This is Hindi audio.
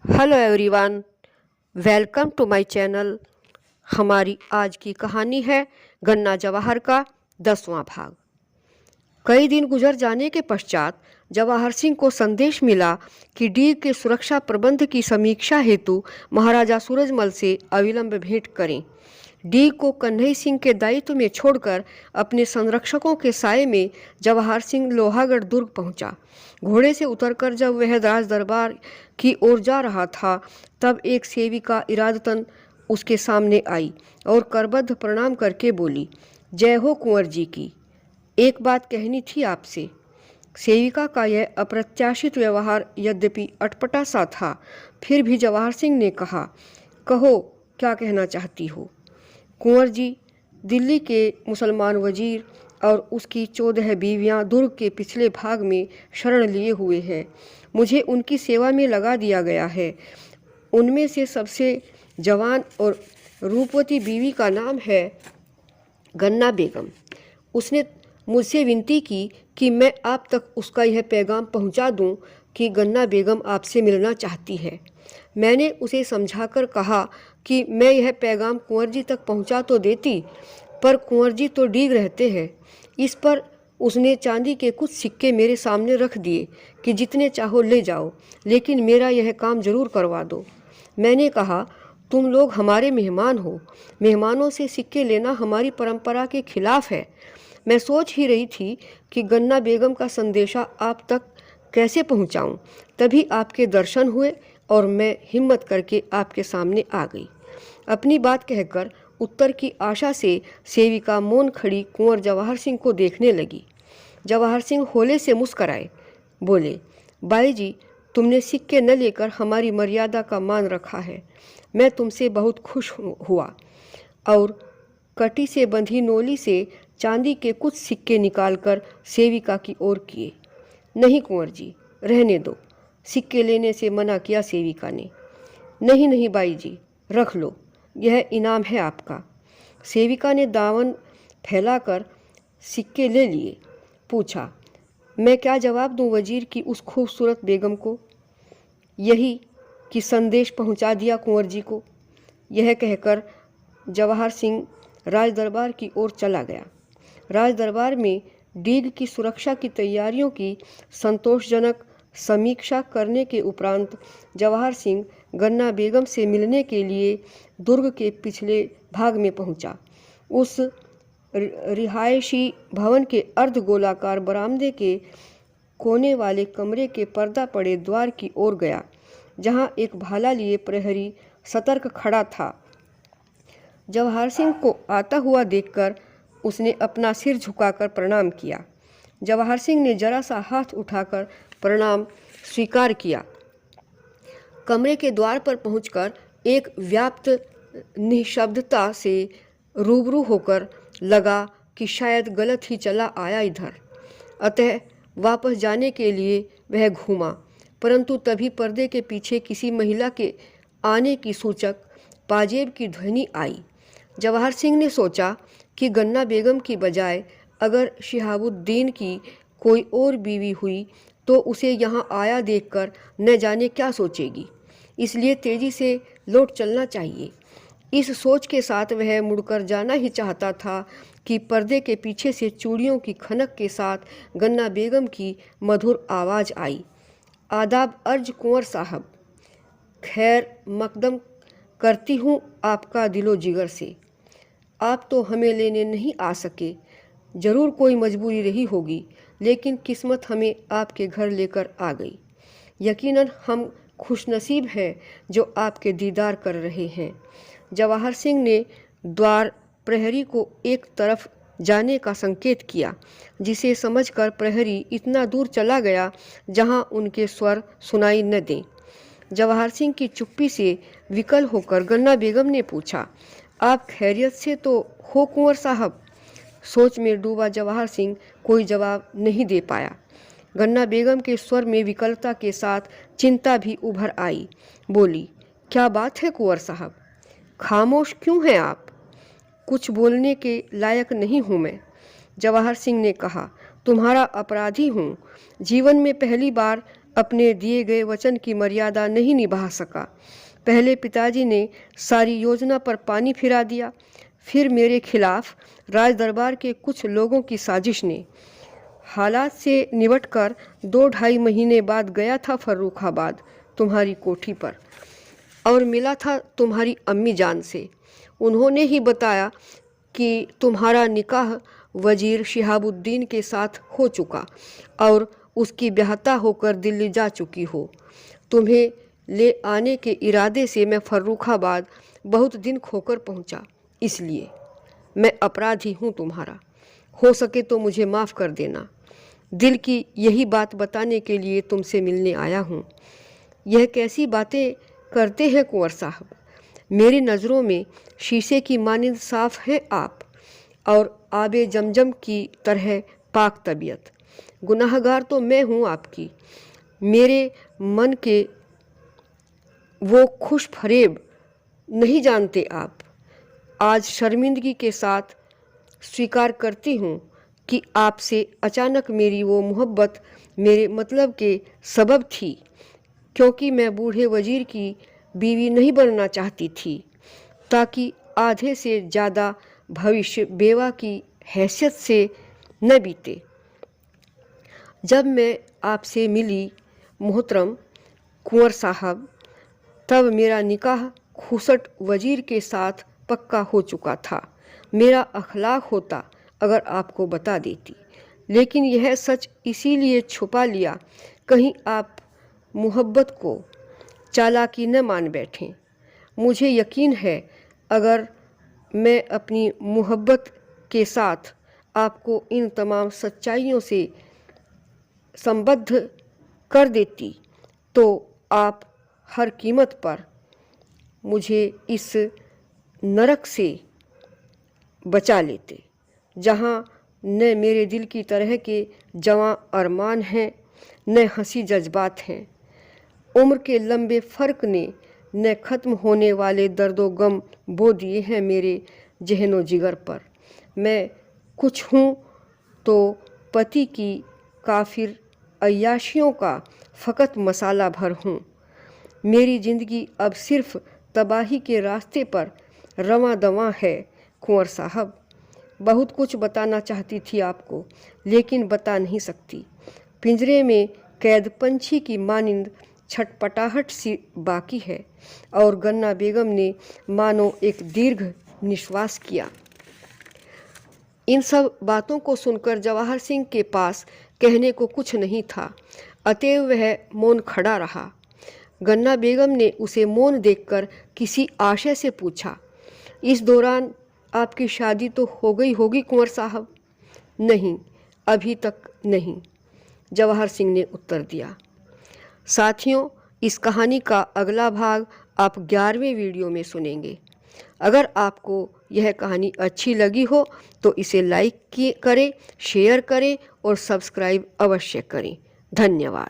Hello everyone, welcome to my channel. हमारी आज की कहानी है गन्ना जवाहर का 10वां भाग। कई दिन गुजर जाने के पश्चात जवाहर सिंह को संदेश मिला कि डीग के सुरक्षा प्रबंध की समीक्षा हेतु महाराजा सूरजमल से अविलंब भेंट करें। डीग को कन्हई सिंह के दायित्व में छोड़कर अपने संरक्षकों के साये में जवाहर सिंह लोहागढ़ दुर्ग पहुंचा। घोड़े से उतरकर जब वह राज दरबार की ओर जा रहा था, तब एक सेविका इरादतन उसके सामने आई और करबद्ध प्रणाम करके बोली, जय हो कुंवर जी की। एक बात कहनी थी आपसे। सेविका का यह अप्रत्याशित व्यवहार यद्यपि अटपटा सा था, फिर भी जवाहर सिंह ने कहा, कहो क्या कहना चाहती हो। कुंवर जी, दिल्ली के मुसलमान वजीर और उसकी 14 बीवियां दुर्ग के पिछले भाग में शरण लिए हुए हैं। मुझे उनकी सेवा में लगा दिया गया है। उनमें से सबसे जवान और रूपवती बीवी का नाम है गन्ना बेगम। उसने मुझसे विनती की कि मैं आप तक उसका यह पैगाम पहुंचा दूं कि गन्ना बेगम आपसे मिलना चाहती है। मैंने उसे समझाकर कहा कि मैं यह पैगाम कुंवर जी तक पहुंचा तो देती, पर कुंवर जी तो डीग रहते हैं। इस पर उसने चांदी के कुछ सिक्के मेरे सामने रख दिए कि जितने चाहो ले जाओ, लेकिन मेरा यह काम जरूर करवा दो। मैंने कहा, तुम लोग हमारे मेहमान हो, मेहमानों से सिक्के लेना हमारी परंपरा के खिलाफ है। मैं सोच ही रही थी कि गन्ना बेगम का संदेशा आप तक कैसे पहुंचाऊं, तभी आपके दर्शन हुए और मैं हिम्मत करके आपके सामने आ गई। अपनी बात कहकर उत्तर की आशा से सेविका मौन खड़ी कुंवर जवाहर सिंह को देखने लगी। जवाहर सिंह होले से मुस्कराए, बोले, बाई जी, तुमने सिक्के न लेकर हमारी मर्यादा का मान रखा है। मैं तुमसे बहुत खुश हुआ। और कटी से बंधी नोली से चांदी के कुछ सिक्के निकालकर सेविका की ओर किए। नहीं कुंवर जी, रहने दो, सिक्के लेने से मना किया सेविका ने। नहीं नहीं बाई जी, रख लो, यह इनाम है आपका। सेविका ने दामन फैलाकर सिक्के ले लिए। पूछा, मैं क्या जवाब दूं वजीर की उस खूबसूरत बेगम को? यही कि संदेश पहुंचा दिया कुंवर जी को। यह कहकर जवाहर सिंह राज दरबार की ओर चला गया। राज दरबार में डीग की सुरक्षा की तैयारियों की संतोषजनक समीक्षा करने के उपरांत जवाहर सिंह गन्ना बेगम से मिलने के लिए दुर्ग के पिछले भाग में पहुंचा। उस रिहायशी भवन के अर्धगोलाकार बरामदे के कोने वाले कमरे के पर्दा पड़े द्वार की ओर गया, जहां एक भाला लिए प्रहरी सतर्क खड़ा था। जवाहर सिंह को आता हुआ देखकर उसने अपना सिर झुकाकर प्रणाम किया। जवाहर सिंह ने जरा सा हाथ उठाकर प्रणाम स्वीकार किया। कमरे के द्वार पर पहुंचकर एक व्याप्त निशब्दता से रूबरू होकर लगा कि शायद गलत ही चला आया इधर। अतः वापस जाने के लिए वह घूमा, परंतु तभी पर्दे के पीछे किसी महिला के आने की सूचक पाजेब की ध्वनि आई। जवाहर सिंह ने सोचा कि गन्ना बेगम की बजाय अगर शिहाबुद्दीन की कोई और बीवी हुई तो उसे यहाँ आया देखकर न जाने क्या सोचेगी, इसलिए तेजी से लौट चलना चाहिए। इस सोच के साथ वह मुड़कर जाना ही चाहता था कि पर्दे के पीछे से चूड़ियों की खनक के साथ गन्ना बेगम की मधुर आवाज़ आई, आदाब अर्ज कुंवर साहब, खैर मकदम करती हूँ आपका दिलो जिगर से। आप तो हमें लेने नहीं आ सके, ज़रूर कोई मजबूरी रही होगी, लेकिन किस्मत हमें आपके घर लेकर आ गई। यकीनन हम खुशनसीब हैं जो आपके दीदार कर रहे हैं। जवाहर सिंह ने द्वार प्रहरी को एक तरफ जाने का संकेत किया, जिसे समझकर प्रहरी इतना दूर चला गया जहां उनके स्वर सुनाई न दें। जवाहर सिंह की चुप्पी से विकल होकर गन्ना बेगम ने पूछा, आप खैरियत से तो हो कुंवर साहब? सोच में डूबा जवाहर सिंह कोई जवाब नहीं दे पाया। गन्ना बेगम के स्वर में विकलता के साथ चिंता भी उभर आई। बोली, क्या बात है कुंवर साहब, खामोश क्यों हैं आप? कुछ बोलने के लायक नहीं हूँ मैं, जवाहर सिंह ने कहा। तुम्हारा अपराधी हूँ। जीवन में पहली बार अपने दिए गए वचन की मर्यादा नहीं निभा सका। पहले पिताजी ने सारी योजना पर पानी फिरा दिया, फिर मेरे खिलाफ राज दरबार के कुछ लोगों की साजिश ने। हालात से निपटकर 2-2.5 महीने बाद गया था फर्रुखाबाद तुम्हारी कोठी पर और मिला था तुम्हारी अम्मी जान से। उन्होंने ही बताया कि तुम्हारा निकाह वजीर शिहाबुद्दीन के साथ हो चुका और उसकी ब्याहता होकर दिल्ली जा चुकी हो। तुम्हें ले आने के इरादे से मैं फर्रुखाबाद बहुत दिन खोकर पहुंचा, इसलिए मैं अपराधी हूं तुम्हारा। हो सके तो मुझे माफ़ कर देना। दिल की यही बात बताने के लिए तुमसे मिलने आया हूं। यह कैसी बातें करते हैं कुंवर साहब? मेरी नज़रों में शीशे की मानिंद साफ है आप और आबे जमजम की तरह पाक तबीयत। गुनाहगार तो मैं हूँ आपकी। मेरे मन के वो खुश फरेब नहीं जानते आप। आज शर्मिंदगी के साथ स्वीकार करती हूँ कि आपसे अचानक मेरी वो मोहब्बत मेरे मतलब के सबब थी, क्योंकि मैं बूढ़े वजीर की बीवी नहीं बनना चाहती थी ताकि आधे से ज़्यादा भविष्य बेवा की हैसियत से न बीते। जब मैं आपसे मिली मोहतरम कुंवर साहब, तब मेरा निकाह खुसट वजीर के साथ पक्का हो चुका था। मेरा अखलाक होता अगर आपको बता देती, लेकिन यह सच इसीलिए छुपा लिया कहीं आप मोहब्बत को चालाकी न मान बैठें। मुझे यकीन है अगर मैं अपनी मोहब्बत के साथ आपको इन तमाम सच्चाइयों से संबद्ध कर देती तो आप हर कीमत पर मुझे इस नरक से बचा लेते, जहाँ न मेरे दिल की तरह के जवां अरमान हैं, न हंसी जज्बात हैं। उम्र के लंबे फ़र्क ने न ख़त्म होने वाले दर्दो गम बो दिए हैं मेरे जहनो जिगर पर। मैं कुछ हूँ तो पति की काफिर अय्याशियों का फ़कत मसाला भर हूँ। मेरी ज़िंदगी अब सिर्फ़ तबाही के रास्ते पर रवां दवां है कुंवर साहब। बहुत कुछ बताना चाहती थी आपको, लेकिन बता नहीं सकती। पिंजरे में कैद पंछी की मानिंद छटपटाहट सी बाकी है और गन्ना बेगम ने मानो एक दीर्घ निश्वास किया। इन सब बातों को सुनकर जवाहर सिंह के पास कहने को कुछ नहीं था, अतएव वह मौन खड़ा रहा। गन्ना बेगम ने उसे मौन देखकर किसी आशय से पूछा, इस दौरान आपकी शादी तो हो गई होगी कुंवर साहब? नहीं, अभी तक नहीं, जवाहर सिंह ने उत्तर दिया। साथियों, इस कहानी का अगला भाग आप 11वें वीडियो में सुनेंगे। अगर आपको यह कहानी अच्छी लगी हो तो इसे लाइक करें, शेयर करें और सब्सक्राइब अवश्य करें। धन्यवाद।